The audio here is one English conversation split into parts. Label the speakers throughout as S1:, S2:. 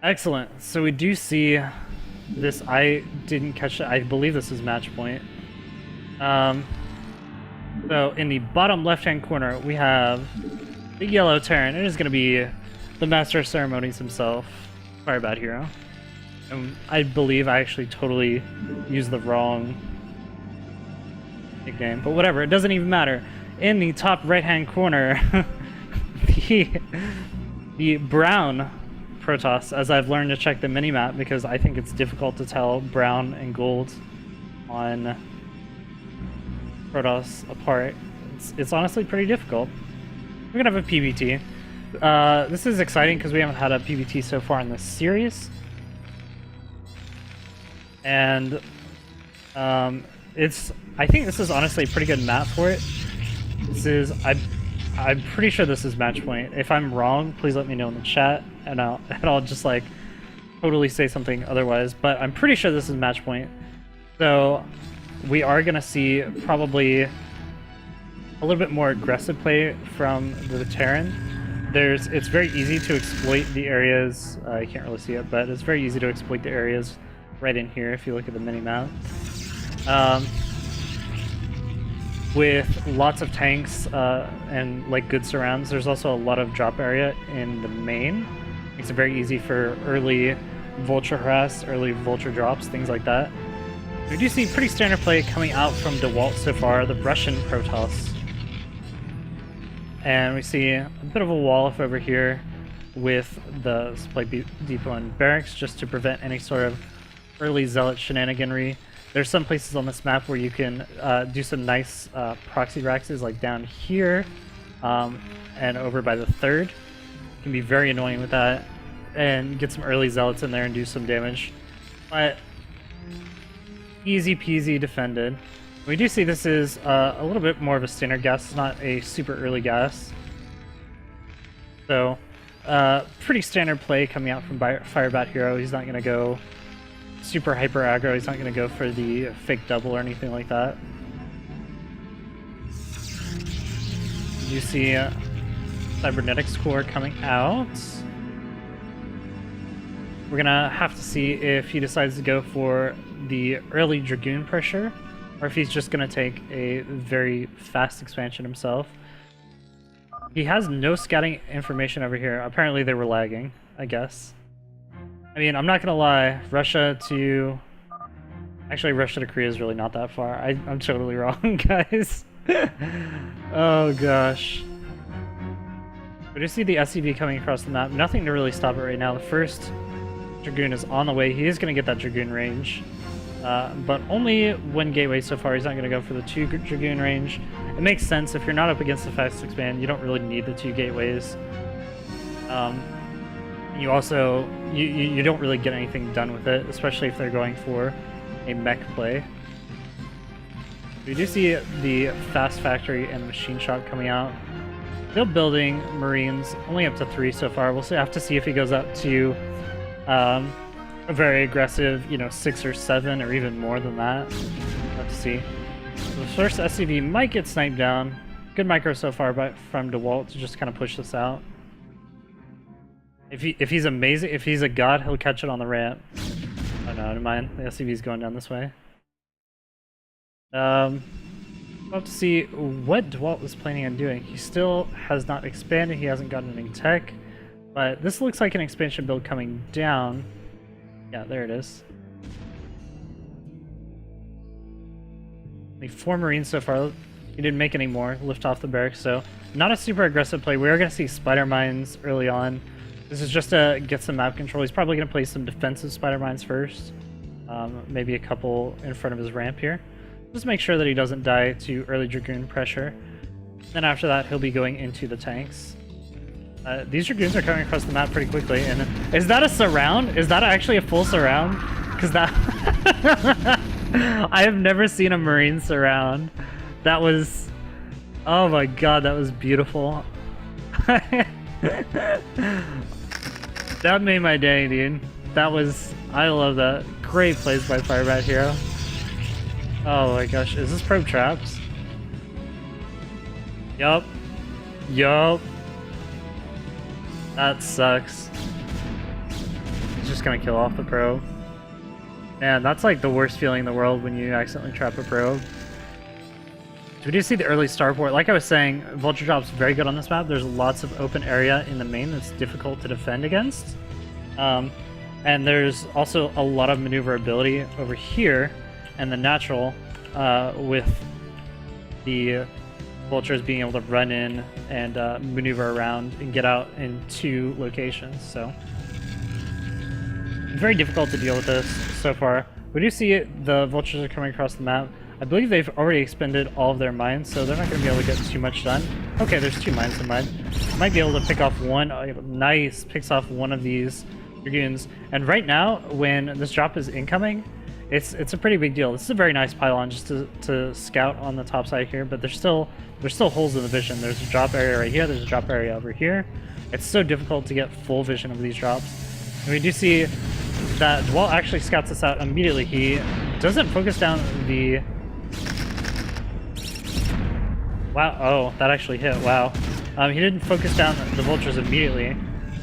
S1: Excellent. So we do see this. I didn't catch it. I believe this is match point. So in the bottom left-hand corner, we have the yellow Terran. It is going to be the Master of Ceremonies himself, firebathero. And I believe I actually totally used the wrong nickname, but whatever. It doesn't even matter. In the top right-hand corner, the brown Protoss, as I've learned to check the mini-map because I think it's difficult to tell brown and gold on Protoss apart. It's honestly pretty difficult. We're gonna have a PBT. This is exciting because we haven't had a PBT so far in this series. And I think this is honestly a pretty good map for it. I'm pretty sure this is match point. If I'm wrong, please let me know in the chat, and I'll just like totally say something otherwise. But I'm pretty sure this is match point. So we are gonna see probably a little bit more aggressive play from the Terran. It's very easy to exploit the areas. I can't really see it, but it's very easy to exploit the areas right in here if you look at the mini-map. With lots of tanks and like good surrounds, there's also a lot of drop area in the main. Makes it very easy for early vulture harass, early vulture drops, things like that. We do see pretty standard play coming out from Dewalt so far, the Russian Protoss. And we see a bit of a wall-off over here with the supply depot and barracks just to prevent any sort of early zealot shenaniganry. There's some places on this map where you can do some nice proxy raxes, like down here and over by the third. It can be very annoying with that, and get some early zealots in there and do some damage. But easy peasy defended. We do see this is a little bit more of a standard gas. It's not a super early gas. So pretty standard play coming out from firebathero. He's not going to go super hyper aggro. He's not going to go for the fake double or anything like that. You see cybernetics core coming out. We're going to have to see if he decides to go for the early Dragoon pressure, or if he's just going to take a very fast expansion himself. He has no scouting information over here. Apparently they were lagging, I guess. I mean, I'm not going to lie, Actually, Russia to Korea is really not that far. I'm totally wrong, guys. Oh, gosh. We do see the SCV coming across the map. Nothing to really stop it right now. The first Dragoon is on the way. He is going to get that Dragoon range. But only one gateway so far. He's not going to go for the 2 Dragoon range. It makes sense. If you're not up against the fast expand, you don't really need the 2 gateways. You also, you don't really get anything done with it, especially if they're going for a mech play. We do see the fast factory and the machine shop coming out. Still building Marines, only up to 3 so far. We'll have to see if he goes up to a very aggressive, 6 or 7 or even more than that. We'll have to see. So the first SCV might get sniped down. Good micro so far from Dewalt to just kind of push this out. If he's amazing, if he's a god, he'll catch it on the ramp. Oh no, never mind. The SCV's going down this way. We'll have to see what Dewalt was planning on doing. He still has not expanded. He hasn't gotten any tech, but this looks like an expansion build coming down. Yeah, there it is. Only 4 Marines so far. He didn't make any more. Lift off the barracks, so not a super aggressive play. We are going to see spider mines early on. This is just to get some map control. He's probably going to place some defensive spider mines first. Maybe a couple in front of his ramp here. Just make sure that he doesn't die to early Dragoon pressure. Then after that, he'll be going into the tanks. These Dragoons are coming across the map pretty quickly. And is that a surround? Is that actually a full surround? Because that... I have never seen a Marine surround. That was... Oh my god, that was beautiful. That made my day, dude. That was... I love that. Great plays by firebathero. Oh my gosh, is this probe traps? Yup. Yup. That sucks. just gonna kill off the probe. And that's like the worst feeling in the world when you accidentally trap a probe. So we do see the early starport. Like I was saying, Vulture Drop's very good on this map. There's lots of open area in the main that's difficult to defend against. And there's also a lot of maneuverability over here and the natural with the vultures being able to run in and maneuver around and get out in 2 locations. So very difficult to deal with this so far. We do see the vultures are coming across the map. I believe they've already expended all of their mines, so they're not going to be able to get too much done. Okay, there's 2 mines in mine. Might be able to pick off one. Nice, picks off one of these dragoons. And right now, when this drop is incoming, it's a pretty big deal. This is a very nice pylon just to scout on the top side here, but there's still holes in the vision. There's a drop area right here. There's a drop area over here. It's so difficult to get full vision of these drops. And we do see that Dewalt actually scouts this out immediately. He doesn't focus down the... Wow, oh, that actually hit, wow. He didn't focus down the vultures immediately.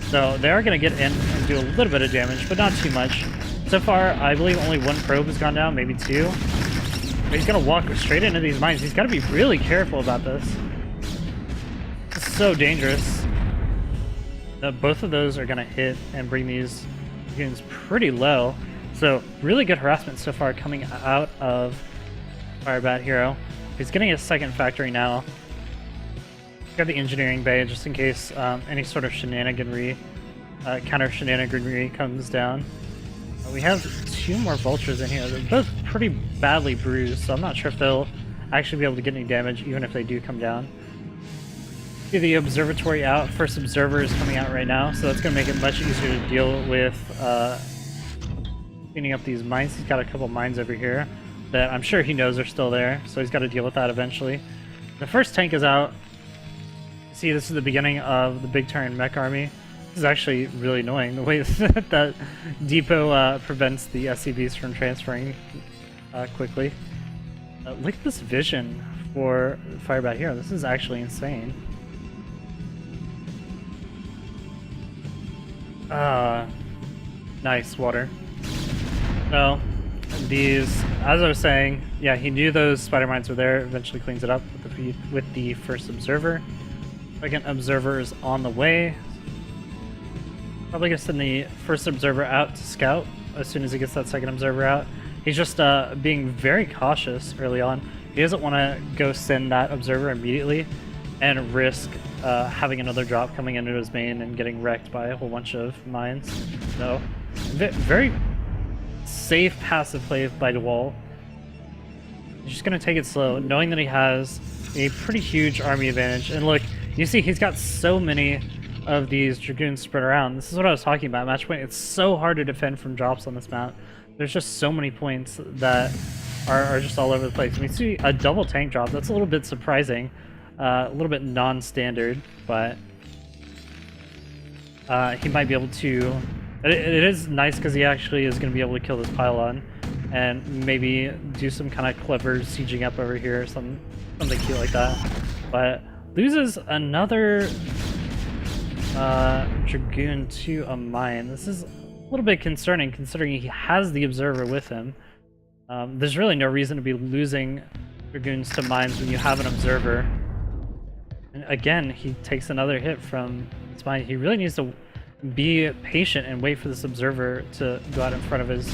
S1: So they are going to get in and do a little bit of damage, but not too much. So far, I believe only 1 probe has gone down, maybe 2. But he's going to walk straight into these mines. He's got to be really careful about this. This is so dangerous. Both of those are going to hit and bring these dragoons pretty low. So really good harassment so far coming out of firebathero. He's getting his 2nd factory now. Got the engineering bay just in case any sort of shenaniganry, counter shenaniganry comes down. We have 2 more vultures in here. They're both pretty badly bruised, so I'm not sure if they'll actually be able to get any damage even if they do come down. See the observatory out. First observer is coming out right now, so that's going to make it much easier to deal with cleaning up these mines. He's got a couple mines over here that I'm sure he knows are still there, so he's got to deal with that eventually. The first tank is out. See, this is the beginning of the big turn mech army. This is actually really annoying, the way that depot prevents the SCVs from transferring quickly. Look at this vision for firebathero. This is actually insane. Nice water. So these, as I was saying, yeah, he knew those spider mines were there. Eventually cleans it up with the first observer. 2nd observer is on the way. Probably gonna send the first observer out to scout as soon as he gets that 2nd observer out. He's just being very cautious early on. He doesn't want to go send that observer immediately and risk having another drop coming into his main and getting wrecked by a whole bunch of mines. So, very safe passive play by Dewalt. He's just going to take it slow, knowing that he has a pretty huge army advantage. And look, you see he's got so many of these dragoons spread around. This is what I was talking about, match point. It's so hard to defend from drops on this map. There's just so many points that are just all over the place. We see a double tank drop. That's a little bit surprising. A little bit non-standard, but he might be able to... It is nice because he actually is going to be able to kill this pylon and maybe do some kind of clever sieging up over here or something cute like that. But loses another dragoon to a mine. This is a little bit concerning considering he has the observer with him. There's really no reason to be losing dragoons to mines when you have an observer. And again, he takes another hit from his mine. He really needs to be patient and wait for this observer to go out in front of his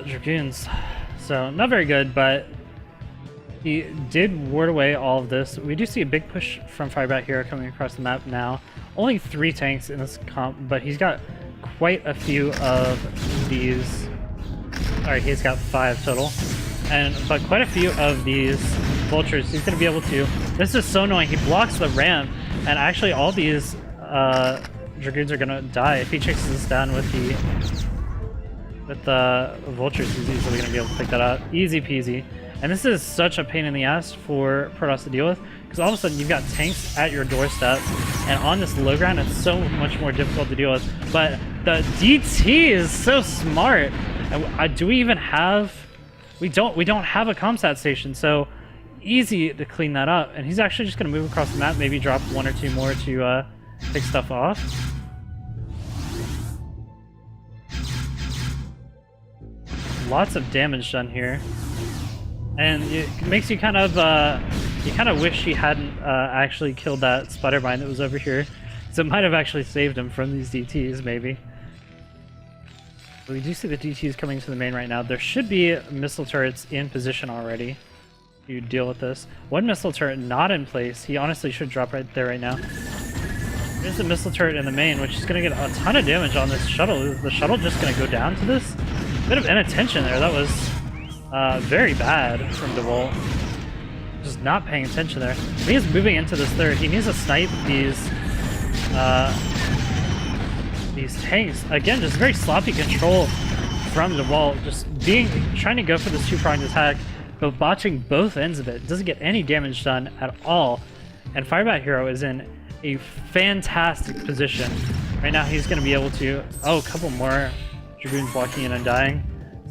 S1: dragoons. So not very good, but he did ward away all of this. We do see a big push from firebathero coming across the map now. Only 3 tanks in this comp, but he's got quite a few of these. Alright, he's got 5 total. But quite a few of these vultures he's going to be able to... This is so annoying. He blocks the ramp, and actually all these dragoons are going to die. If he chases this down with the vultures, he's easily going to be able to pick that out. Easy peasy. And this is such a pain in the ass for Protoss to deal with, because all of a sudden you've got tanks at your doorstep, and on this low ground it's so much more difficult to deal with. But the DT is so smart. And do we even have... We don't have a comsat station, so easy to clean that up. And he's actually just going to move across the map, maybe drop 1 or 2 more to pick stuff off. lots of damage done here, and it makes you kind of wish he hadn't actually killed that spider mine that was over here, so it might have actually saved him from these DTs maybe. We do see the DTs coming to the main right now. There should be missile turrets in position already to deal with this. One missile turret not in place. He honestly should drop right there right now. There's the missile turret in the main, which is going to get a ton of damage on this shuttle. Is the shuttle just going to go down to this? Bit of inattention there. That was very bad from Dewalt. Just not paying attention there. He is moving into this third. He needs to snipe these tanks. Again, just very sloppy control from Dewalt. Just trying to go for this two-pronged attack, but botching both ends of it. Doesn't get any damage done at all. And firebathero is in a fantastic position. Right now he's going to be able to... Oh, a couple more Dragoons walking in and dying.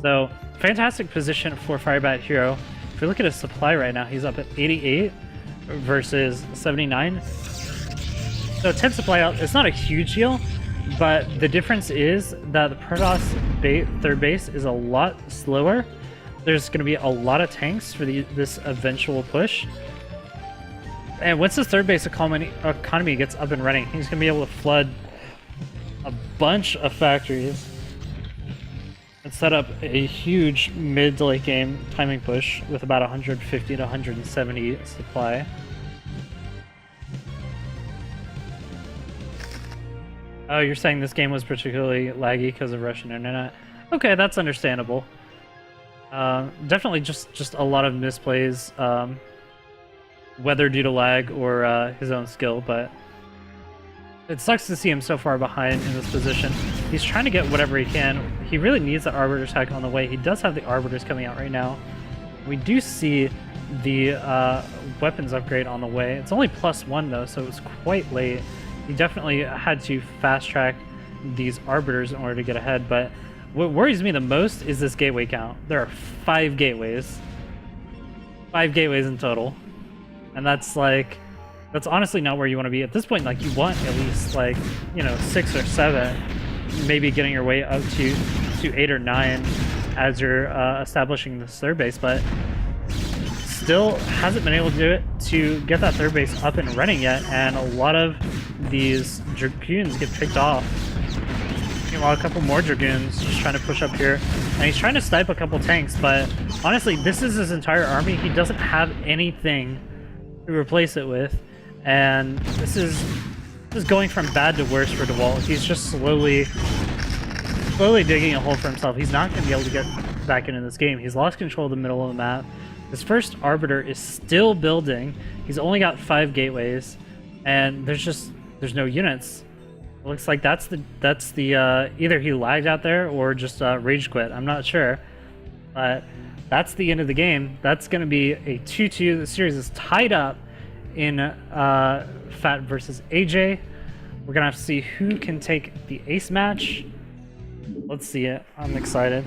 S1: So, fantastic position for firebathero. If we look at his supply right now, he's up at 88 versus 79. So 10 supply out, it's not a huge deal, but the difference is that the Protoss third base is a lot slower. There's going to be a lot of tanks for this eventual push. And once this third base economy gets up and running, he's going to be able to flood a bunch of factories and set up a huge mid to late game timing push with about 150 to 170 supply. Oh, you're saying this game was particularly laggy because of Russian internet? Okay, that's understandable. Definitely just a lot of misplays, whether due to lag or his own skill, but it sucks to see him so far behind in this position. He's trying to get whatever he can. He really needs the Arbiter tech on the way. He does have the Arbiters coming out right now. We do see the weapons upgrade on the way. It's only +1 though, so it's quite late. He definitely had to fast track these Arbiters in order to get ahead, but what worries me the most is this gateway count. There are 5 gateways. 5 gateways in total. And that's like, that's honestly not where you want to be. At this point, like, you want at least, like, you know, 6 or 7, maybe getting your way up to 8 or 9 as you're establishing this third base, but still hasn't been able to do it to get that third base up and running yet, and a lot of these Dragoons get picked off. Meanwhile, a couple more Dragoons just trying to push up here, and he's trying to snipe a couple tanks, but honestly, this is his entire army. He doesn't have anything to replace it with, and this is going from bad to worse for Dewalt. He's just slowly digging a hole for himself. He's not going to be able to get back into this game. He's lost control of the middle of the map. His first Arbiter is still building. He's only got 5 gateways, and there's no units. It looks like that's the either he lagged out there or just rage quit. I'm not sure, but that's the end of the game. That's going to be a 2-2. The series is tied up in Fat versus Ajae. We're gonna have to see who can take the ace match. Let's see it. I'm excited.